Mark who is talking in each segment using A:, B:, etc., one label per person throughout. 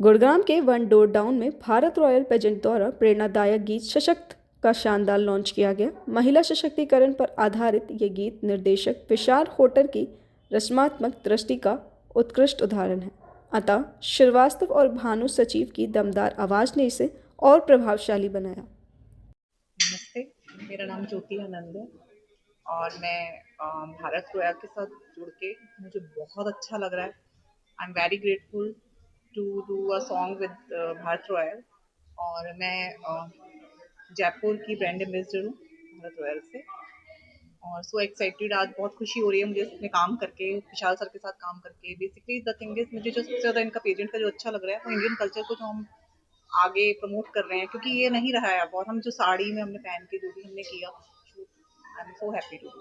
A: गुड़गांव के one door down में Bharat Royal pageant द्वारा प्रेरणादायक गीत सशक्त का शानदार लॉन्च किया गया। महिला सशक्तिकरण पर आधारित ये गीत निर्देशक विशाल होटर की रचनात्मक दृष्टि का उत्कृष्ट उदाहरण है। अतः श्रीवास्तव और भानु सचिव की दमदार आवाज़ ने इसे और प्रभावशाली बनाया।
B: नमस्ते, मेरा नाम ज्योति आनंद है और मैं भारत रोया के साथ जुड़ के मुझे बहुत अच्छा लग रहा है। I am very grateful to do a song with Bharat Royal. और मैं जयपुर की ब्रांड एम्बेसडर हूँ भारत रॉयल से। और सो एक्साइटेड, आज बहुत खुशी हो रही है मुझे इसमें काम करके, विशाल सर के साथ काम करके। बेसिकली द थिंग इज, मुझे जो सबसे ज़्यादा इनका पेजेंट का जो अच्छा लग रहा है वो इंडियन कल्चर को जो हम आगे प्रमोट कर रहे हैं, क्योंकि ये नहीं रहा है अब। और हम जो साड़ी में हमने पहन के जो भी हमने किया, I am so happy to do.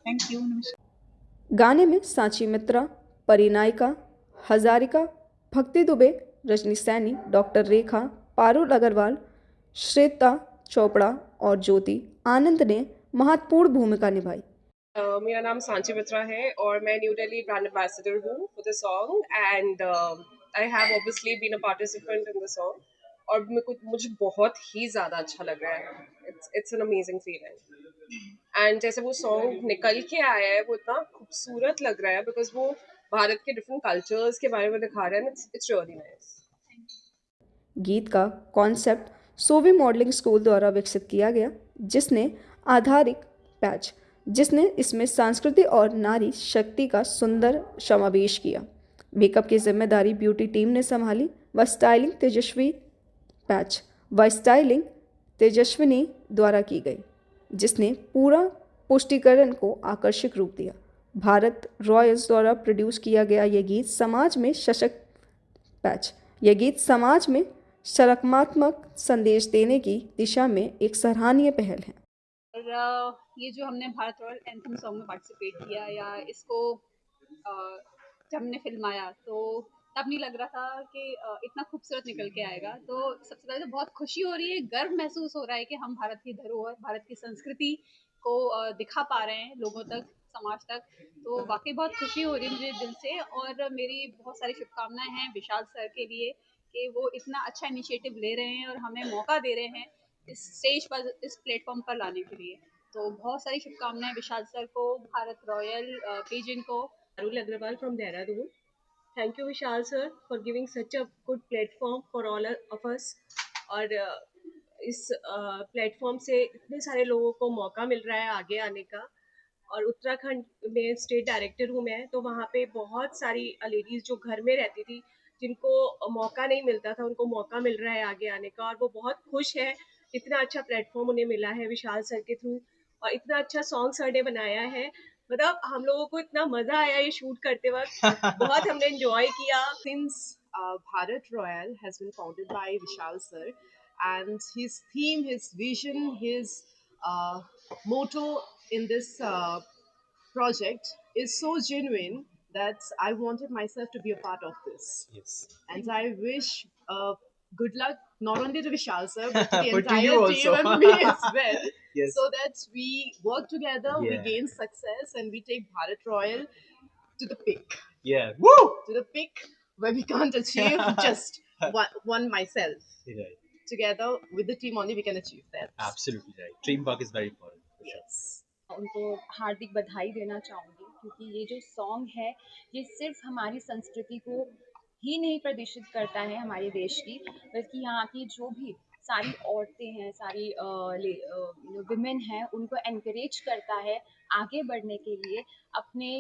B: Thank you, नमस्कार।
A: गाने में सांची मित्रा, परिनायिका, हजारिका, भक्ति दुबे, रजनी सैनी, डॉक्टर रेखा, पारुल अग्रवाल, श्वेता चोपड़ा और ज्योति आनंद ने महत्वपूर्ण भूमिका निभाई।
C: मेरा नाम सांची मित्रा है और मैं न्यू दिल्ली ब्रांड एम्बेसडर हूँ for the song and I have obviously been a participant in the song और मुझे बहुत ही ज़्यादा अच्छा लग रहा है। It's an amazing feeling and जैसे वो सॉन्ग निकल के आया है वो इतना खूबसूरत लग रहा है बिकॉज वो भारत के डिफरेंट कल्चर्स के बारे में दिखा रहा है। It's really nice.
A: गीत का कॉन्सेप्ट सोवी मॉडलिंग स्कूल द्वारा विकसित किया गया, जिसने आधारिक पैच जिसने इसमें संस्कृति और नारी शक्ति का सुंदर समावेश किया। मेकअप की जिम्मेदारी ब्यूटी टीम ने संभाली व स्टाइलिंग तेजस्विनी द्वारा की गई, जिसने पूरा पुष्टिकरण को आकर्षक रूप दिया। भारत रॉयल्स द्वारा प्रोड्यूस किया गया यह गीत समाज में सकारात्मक संदेश देने की दिशा में एक सराहनीय पहल है।
D: और ये जो हमने भारत रॉयल एंथम सॉन्ग में पार्टिसिपेट किया या इसको जब हमने फिल्माया तो तब नहीं लग रहा था कि इतना खूबसूरत निकल के आएगा। तो सबसे पहले तो बहुत खुशी हो रही है, गर्व महसूस हो रहा है कि हम भारत की धरोहर, भारत की संस्कृति को दिखा पा रहे हैं लोगों तक, समाज तक। तो वाकई बहुत खुशी हो रही है मुझे दिल से। और मेरी बहुत सारी शुभकामनाएं हैं विशाल सर के लिए कि वो इतना अच्छा इनिशिएटिव ले रहे हैं और हमें मौका दे रहे हैं इस स्टेज पर, इस प्लेटफॉर्म पर लाने के लिए। तो बहुत सारी शुभकामनाएं विशाल सर को, भारत रॉयल पेजेंट को।
C: Parul Agarwal from Dehradun. Thank you Vishal sir for giving such a good platform for all of us. और इस प्लेटफॉर्म से इतने सारे लोगों को मौका मिल रहा है आगे आने का। और उत्तराखंड में स्टेट डायरेक्टर हूँ मैं, तो वहाँ पे बहुत सारी लेडीज़ जो घर में रहती थी, जिनको मौका नहीं मिलता था, उनको मौका मिल रहा है आगे आने का और वो बहुत खुश है। इतना अच्छा प्लेटफॉर्म उन्हें मिला है विशाल सर के थ्रू और इतना अच्छा सॉन्ग सर ने बनाया है। मतलब हम लोगों को इतना मज़ा आया ये शूट करते वक्त, बहुत हमने एंजॉय किया।
B: Since Bharat Royal has been founded by Vishal sir, and his theme, his vision, his uh, motto in this project is so genuine that I wanted myself to be a part of this. Yes. And I wish good luck not only to Vishal sir but to the
E: But to
B: entire
E: you
B: team
E: also.
B: and me as well.
E: Yes.
B: So that we work together, we
E: Yeah.
B: gain success, and we take Bharat Royal to the peak.
E: Yeah. Woo!
B: To the peak where we can't achieve just one myself.
E: Right.
B: Together with the team only we can achieve that.
E: Absolutely right. Teamwork is very important. For sure.
B: Yes.
F: उनको हार्दिक बधाई देना चाहूँगी क्योंकि ये जो song है ये सिर्फ हमारी संस्कृति को ही नहीं प्रदर्शित करता है हमारे देश की, बल्कि यहाँ की जो भी सारी औरतें हैं, सारी विमेन हैं, उनको एनकरेज करता है आगे बढ़ने के लिए अपने।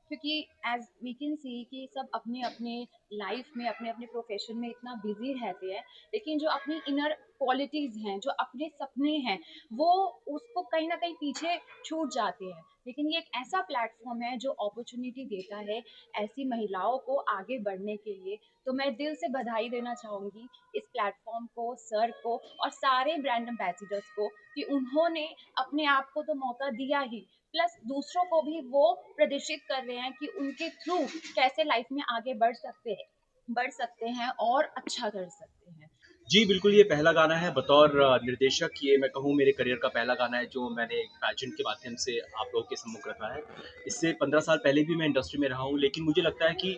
F: क्योंकि एज वी कैन सी कि सब अपने अपने लाइफ में, अपने अपने प्रोफेशन में इतना बिजी रहते हैं, लेकिन जो अपनी इनर क्वालिटीज़ हैं, जो अपने सपने हैं, वो उसको कहीं ना कहीं पीछे छूट जाते हैं। लेकिन ये एक ऐसा प्लेटफॉर्म है जो अपॉर्चुनिटी देता है ऐसी महिलाओं को आगे बढ़ने के लिए। तो मैं दिल से बधाई देना चाहूँगी इस प्लेटफॉर्म को, सर को और सारे ब्रांड एम्बेसडर्स को कि उन्होंने अपने आप को तो मौका दिया ही, प्लस दूसरों को भी वो प्रदर्शित कर रहे हैं कि उनके थ्रू कैसे लाइफ में आगे बढ़ सकते हैं और अच्छा कर सकते हैं।
E: जी बिल्कुल, ये पहला गाना है बतौर निर्देशक। ये मैं कहूँ मेरे करियर का पहला गाना है जो मैंने एक पैजेंट के माध्यम से आप लोगों के सम्मुख रखा है। इससे 15 साल पहले भी मैं इंडस्ट्री में रहा हूँ, लेकिन मुझे लगता है कि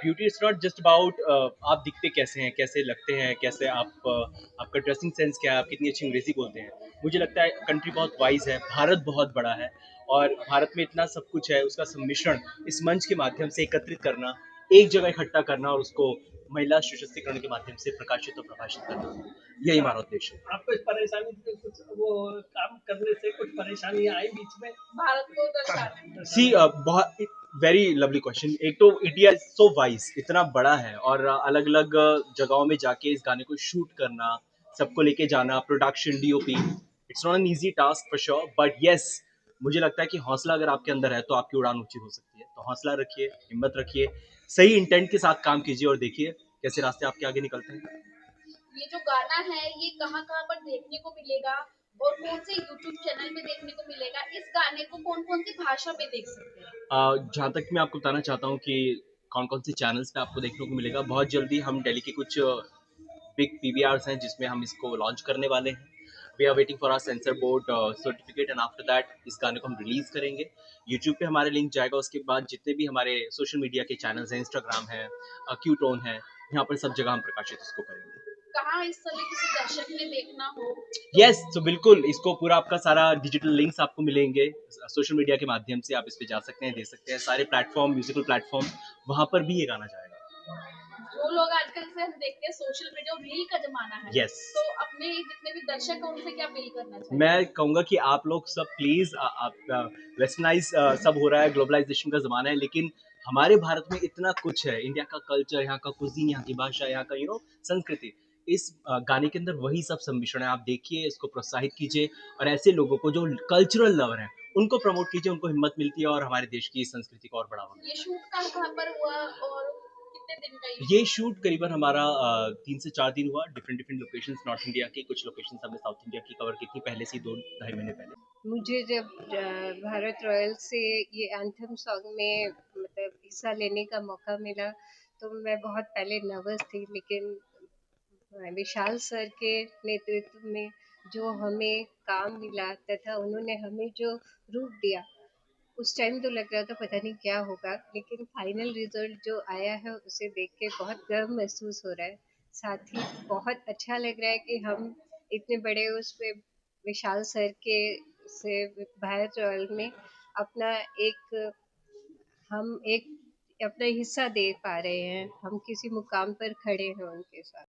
E: beauty is not just about आप दिखते कैसे हैं, कैसे लगते हैं, कैसे आप आपका ड्रेसिंग सेंस क्या है, आप कितनी अच्छी अंग्रेजी बोलते हैं। मुझे लगता है कंट्री बहुत वाइज है, भारत बहुत बड़ा है और भारत में इतना सब कुछ है, उसका सम्मिश्रण इस मंच के माध्यम से एकत्रित करना, एक जगह इकट्ठा करना और उसको महिला सशक्तिकरण के माध्यम से प्रकाशित और प्रभाषित करना, यही हमारा उद्देश्य है।
G: आपको इस परेशानी से कुछ वो काम करने से कुछ परेशानी आई बीच में?
C: भारत को दर्शाने
E: सी बहुत वेरी लवली क्वेश्चन। एक तो इंडिया इज सो वाइज, इतना बड़ा है और अलग अलग जगहों में जाके इस गाने को शूट करना, सबको लेके जाना, production, DOP, it's not an easy task for sure, but yes मुझे लगता है कि हौसला अगर आपके अंदर है तो आपकी उड़ान ऊंची हो सकती है। तो हौसला रखिए, हिम्मत रखिए, सही इंटेंट के साथ काम कीजिए और देखिए कैसे रास्ते आपके आगे निकलते हैं।
H: ये जो गाना है ये कहाँ कहाँ पर देखने को मिलेगा और कौन से यूट्यूब चैनल पे देखने को मिलेगा? इस गाने को कौन कौन सी भाषा पे देख सकते हैं?
E: जहाँ तक मैं आपको बताना चाहता हूँ कि कौन कौन से चैनल्स पे आपको देखने को मिलेगा, बहुत जल्दी हम दिल्ली के कुछ बिग पीवीआर्स हैं जिसमें हम इसको लॉन्च करने वाले हैं। We are waiting for our censor board certificate and after that इस गाने को हम रिलीज करेंगे। यूट्यूब पे हमारे लिंक जाएगा, उसके बाद जितने भी हमारे सोशल मीडिया के चैनल्स हैं, इंस्टाग्राम है, क्यूटोन है, यहाँ पर सब जगह हम प्रकाशित इसको करेंगे।
H: कहाँ इस समय किसी दर्शक ने देखना हो?
E: यस तो बिल्कुल इसको पूरा आपका सारा डिजिटल लिंक्स आपको मिलेंगे सोशल मीडिया के माध्यम से, आप इस पे जा सकते हैं, दे सकते हैं, सारे प्लेटफॉर्म, म्यूजिकल प्लेटफॉर्म, वहां पर भी ये गाना जाएगा।
H: जो लोग आजकल से हम देखते हैं सोशल मीडिया और रील का जमाना है,
E: Yes.
H: तो अपने जितने भी दर्शक हैं उनसे क्या अपील करना चाहिए?
E: मैं कहूँगा कि आप लोग सब प्लीज, आप वेस्टर्नाइज सब हो रहा है, ग्लोबलाइजेशन का जमाना है, लेकिन हमारे भारत में इतना कुछ है, इंडिया का कल्चर, यहाँ का कुजीन, यहाँ की भाषा, यहाँ का संस्कृति, इस गाने के अंदर वही सब सम्मिश्रण है। आप देखिए, इसको प्रोत्साहित कीजिए और ऐसे लोगों को जो कल्चरल लवर हैं उनको प्रमोट कीजिए, उनको हिम्मत मिलती है और हमारे देश की संस्कृति को और बढ़ावा मिलता है।
H: ये शूट कहाँ पर हुआ और कितने दिन का
E: ये शूट करीबन हमारा 3 से 4 दिन हुआ, different different locations, north India की कुछ लोकेशंस हमने साउथ इंडिया की कवर की थी पहले से ही 2 ढाई महीने पहले।
I: मुझे जब भारत रॉयल से ये एंथम सॉन्ग में मतलब हिस्सा लेने का मौका मिला तो मैं बहुत पहले नर्वस थी, लेकिन विशाल सर के नेतृत्व में जो हमें काम मिला तथा उन्होंने हमें जो रूप दिया, उस टाइम तो लग रहा था पता नहीं क्या होगा, लेकिन फाइनल रिजल्ट जो आया है उसे देख के बहुत गर्व महसूस हो रहा है। साथ ही बहुत अच्छा लग रहा है कि हम इतने बड़े उस पे विशाल सर के से भारत रॉयल में अपना एक हम एक अपना हिस्सा दे पा रहे हैं, हम किसी मुकाम पर खड़े हैं उनके साथ।